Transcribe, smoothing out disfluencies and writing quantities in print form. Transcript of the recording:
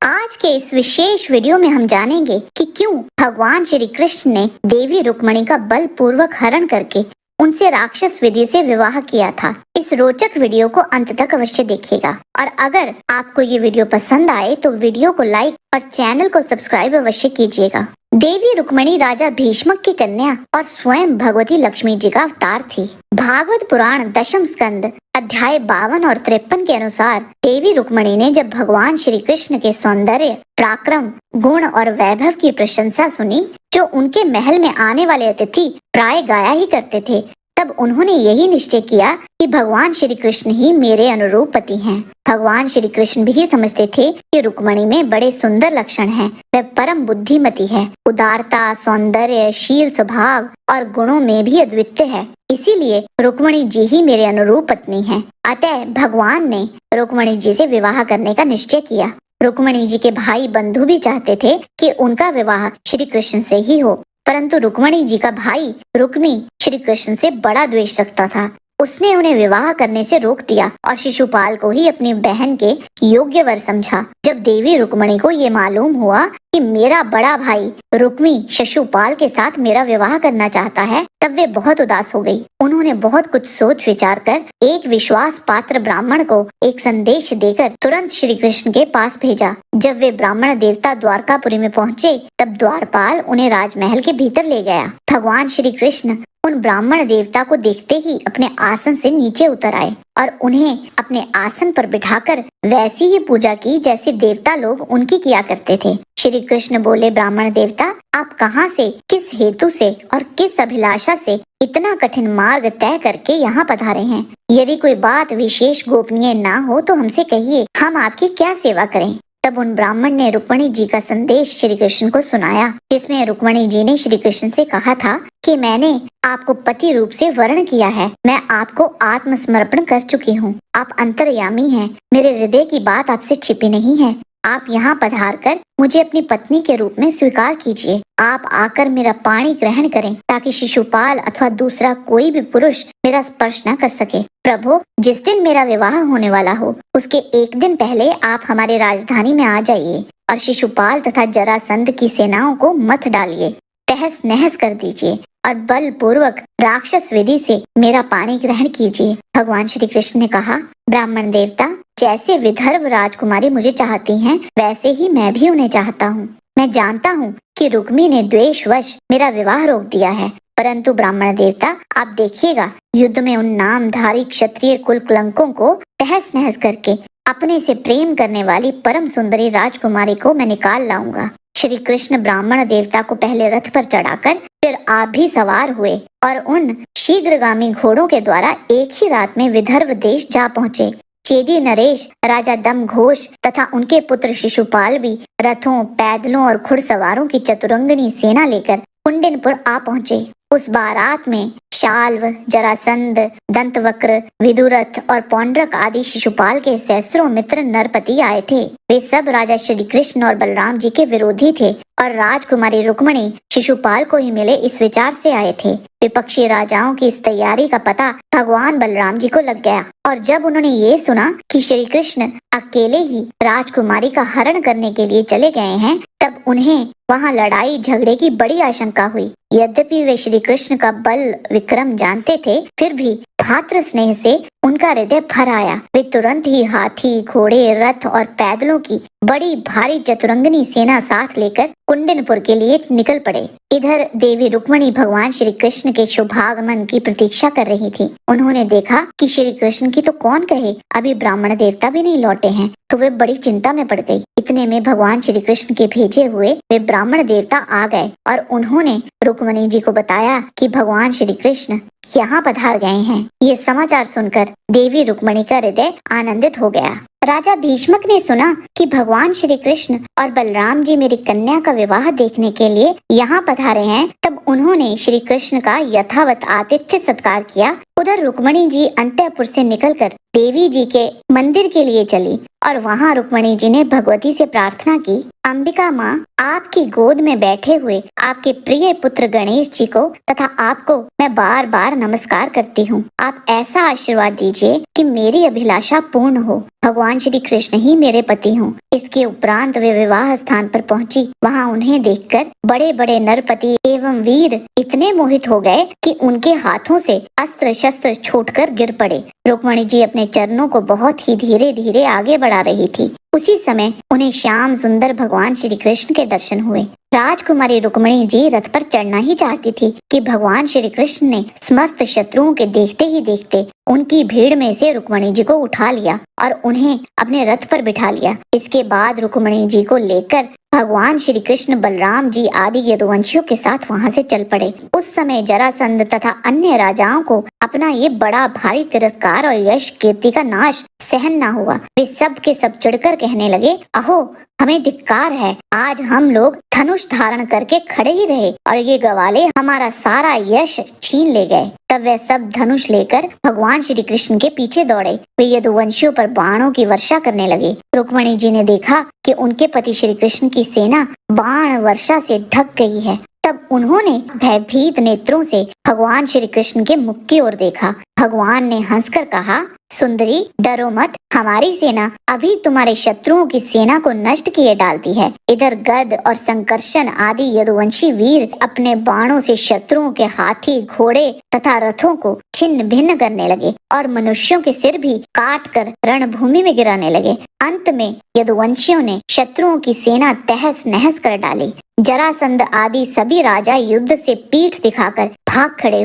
आज के इस विशेष वीडियो में हम जानेंगे कि क्यों भगवान श्री कृष्ण ने देवी रुक्मणी का बलपूर्वक हरण करके उनसे राक्षस विधि से विवाह किया था। इस रोचक वीडियो को अंत तक अवश्य देखिएगा और अगर आपको ये वीडियो पसंद आए तो वीडियो को लाइक और चैनल को सब्सक्राइब अवश्य कीजिएगा। देवी रुक्मणी राजा भीष्मक की कन्या और स्वयं भगवती लक्ष्मी जी का अवतार थी। भागवत पुराण दशम स्कंद अध्याय 52 और 53 के अनुसार देवी रुक्मणी ने जब भगवान श्री कृष्ण के सौंदर्य, पराक्रम, गुण और वैभव की प्रशंसा सुनी जो उनके महल में आने वाले अतिथि प्राय गाया ही करते थे, तब उन्होंने यही निश्चय किया कि भगवान श्री कृष्ण ही मेरे अनुरूप पति हैं। भगवान श्री कृष्ण भी समझते थे कि रुक्मणी में बड़े सुंदर लक्षण हैं। वह परम बुद्धिमती है, उदारता, सौंदर्य, शील स्वभाव और गुणों में भी अद्वितीय है। इसीलिए रुक्मणी जी ही मेरे अनुरूप पत्नी हैं। अतः भगवान ने रुक्मणी जी से विवाह करने का निश्चय किया। रुक्मणी जी के भाई बंधु भी चाहते थे कि उनका विवाह श्री कृष्ण से ही हो, परंतु रुक्मणी जी का भाई रुक्मी श्री कृष्ण से बड़ा द्वेष रखता था। उसने उन्हें विवाह करने से रोक दिया और शिशुपाल को ही अपनी बहन के योग्य वर समझा। जब देवी रुक्मणी को ये मालूम हुआ कि मेरा बड़ा भाई रुक्मी शिशुपाल के साथ मेरा विवाह करना चाहता है, तब वे बहुत उदास हो गई। उन्होंने बहुत कुछ सोच विचार कर एक विश्वास पात्र ब्राह्मण को एक संदेश देकर तुरंत श्री कृष्ण के पास भेजा। जब वे ब्राह्मण देवता द्वारकापुरी में पहुँचे, तब द्वारपाल उन्हें राजमहल के भीतर ले गया। भगवान श्री कृष्ण उन ब्राह्मण देवता को देखते ही अपने आसन से नीचे उतर आए और उन्हें अपने आसन पर बिठाकर वैसी ही पूजा की जैसे देवता लोग उनकी किया करते थे। श्री कृष्ण बोले, ब्राह्मण देवता, आप कहाँ से, किस हेतु से और किस अभिलाषा से इतना कठिन मार्ग तय करके यहाँ पधारे हैं? यदि कोई बात विशेष गोपनीय ना हो तो हमसे कहिए, हम आपकी क्या सेवा करें? तब उन ब्राह्मण ने रुक्मणी जी का संदेश श्री कृष्ण को सुनाया, जिसमें रुक्मणी जी ने श्री कृष्ण से कहा था कि मैंने आपको पति रूप से वर्ण किया है, मैं आपको आत्मसमर्पण कर चुकी हूँ, आप अंतर्यामी हैं, मेरे हृदय की बात आपसे छिपी नहीं है। आप यहाँ पधार कर मुझे अपनी पत्नी के रूप में स्वीकार कीजिए। आप आकर मेरा पाणी ग्रहण करें ताकि शिशुपाल अथवा दूसरा कोई भी पुरुष मेरा स्पर्श न कर सके। प्रभु, जिस दिन मेरा विवाह होने वाला हो उसके एक दिन पहले आप हमारे राजधानी में आ जाइए और शिशुपाल तथा जरासंध की सेनाओं को मत डालिए, तहस नहस कर दीजिए और बलपूर्वक राक्षस विधि से मेरा पाणी ग्रहण कीजिए। भगवान श्री कृष्ण ने कहा, ब्राह्मण देवता, जैसे विदर्भ राजकुमारी मुझे चाहती हैं, वैसे ही मैं भी उन्हें चाहता हूँ। मैं जानता हूँ कि रुक्मी ने द्वेषवश मेरा विवाह रोक दिया है, परंतु ब्राह्मण देवता, आप देखिएगा, युद्ध में उन नामधारी क्षत्रिय कुल कलंकों को तहस नहस करके अपने से प्रेम करने वाली परम सुंदरी राजकुमारी को मैं निकाल लाऊंगा। श्री कृष्ण ब्राह्मण देवता को पहले रथ पर चढ़ाकर फिर आप भी सवार हुए और उन शीघ्रगामी घोड़ों के द्वारा एक ही रात में विदर्भ देश जा पहुँचे। चेदी नरेश, राजा दम घोष तथा उनके पुत्र शिशुपाल भी रथों, पैदलों और घुड़सवारों की चतुरंगनी सेना लेकर कुंडिनपुर आ पहुँचे। उस बारात में शाल्व, जरासंध, दंतवक्र, विदुरथ और पौंड्रक आदि शिशुपाल के सहस्रों मित्र नरपति आए थे। वे सब राजा श्री कृष्ण और बलराम जी के विरोधी थे और राजकुमारी रुक्मणी शिशुपाल को ही मिले इस विचार से आए थे। विपक्षी राजाओं की इस तैयारी का पता भगवान बलराम जी को लग गया और जब उन्होंने ये सुना कि श्री कृष्ण अकेले ही राजकुमारी का हरण करने के लिए चले गए हैं, तब उन्हें वहां लड़ाई झगड़े की बड़ी आशंका हुई। यद्यपि वे श्री कृष्ण का बल विक्रम जानते थे, फिर भी भातृ स्नेह से उनका हृदय भर आया। वे तुरंत ही हाथी, घोड़े, रथ और पैदलों की बड़ी भारी चतुरंगनी सेना साथ लेकर कुंडिनपुर के लिए निकल पड़े। इधर देवी रुक्मणी भगवान श्री कृष्ण के शुभागमन की प्रतीक्षा कर रही थी। उन्होंने देखा कि श्री कृष्ण की तो कौन कहे, अभी ब्राह्मण देवता भी नहीं लौटे हैं, तो वे बड़ी चिंता में पड़ गई। इतने में भगवान श्री कृष्ण के भेजे हुए वे ब्राह्मण देवता आ गए और उन्होंने रुक्मणी जी को बताया कि भगवान श्री कृष्ण यहाँ पधार गए हैं। ये समाचार सुनकर देवी रुक्मणी का हृदय आनंदित हो गया। राजा भीष्मक ने सुना कि भगवान श्री कृष्ण और बलराम जी मेरी कन्या का विवाह देखने के लिए यहाँ पधारे हैं, तब उन्होंने श्री कृष्ण का यथावत आतिथ्य सत्कार किया। उधर रुक्मणी जी अंतःपुर से निकलकर देवी जी के मंदिर के लिए चली और वहां रुक्मणी जी ने भगवती से प्रार्थना की, अंबिका माँ, आपकी गोद में बैठे हुए आपके प्रिय पुत्र गणेश जी को तथा आपको मैं बार बार नमस्कार करती हूँ। आप ऐसा आशीर्वाद दीजिए कि मेरी अभिलाषा पूर्ण हो। भगवान श्री कृष्ण ही मेरे पति हों। इसके उपरांत वे विवाह स्थान पर पहुंची। वहां उन्हें देखकर बड़े बड़े नरपति एवं वीर इतने मोहित हो गए कि उनके हाथों से अस्त्र शस्त्र छूटकर गिर पड़े। रुक्मणी जी अपने चरणों को बहुत ही धीरे धीरे आगे बढ़ा रही थी। उसी समय उन्हें श्याम सुंदर भगवान श्री कृष्ण के दर्शन हुए। राजकुमारी रुक्मणी जी रथ पर चढ़ना ही चाहती थी कि भगवान श्री कृष्ण ने समस्त शत्रुओं के देखते ही देखते उनकी भीड़ में से रुक्मणी जी को उठा लिया और उन्हें अपने रथ पर बिठा लिया। इसके बाद रुक्मणी जी को लेकर भगवान श्री कृष्ण बलराम जी आदि यदुवंशियों के साथ वहां से चल पड़े। उस समय जरासंध तथा अन्य राजाओं को अपना ये बड़ा भारी तिरस्कार और यश कीर्ति का नाश सहन ना हुआ। वे सब के सब चिढ़कर कहने लगे, अहो हमें धिक्कार है, आज हम लोग धनुष धारण करके खड़े ही रहे और ये गवाले हमारा सारा यश छीन ले गए। तब वे सब धनुष लेकर भगवान श्री कृष्ण के पीछे दौड़े। वे यदुवंशियों पर बाणों की वर्षा करने लगे। रुक्मणी जी ने देखा कि उनके पति श्री कृष्ण की सेना बाण वर्षा से ढक गई है। तब उन्होंने भयभीत नेत्रों से भगवान श्री कृष्ण के मुख की ओर देखा। भगवान ने हंसकर कहा, सुंदरी डरो मत, हमारी सेना अभी तुम्हारे शत्रुओं की सेना को नष्ट किए डालती है। इधर गद और संकर्षण आदि यदुवंशी वीर अपने बाणों से शत्रुओं के हाथी घोड़े तथा रथों को छिन्न भिन्न करने लगे और मनुष्यों के सिर भी काट कर रणभूमि में गिराने लगे। अंत में यदुवंशियों ने शत्रुओं की सेना तहस नहस कर डाली। जरासंध आदि सभी राजा युद्ध से पीठ दिखाकर भाग खड़े हुए।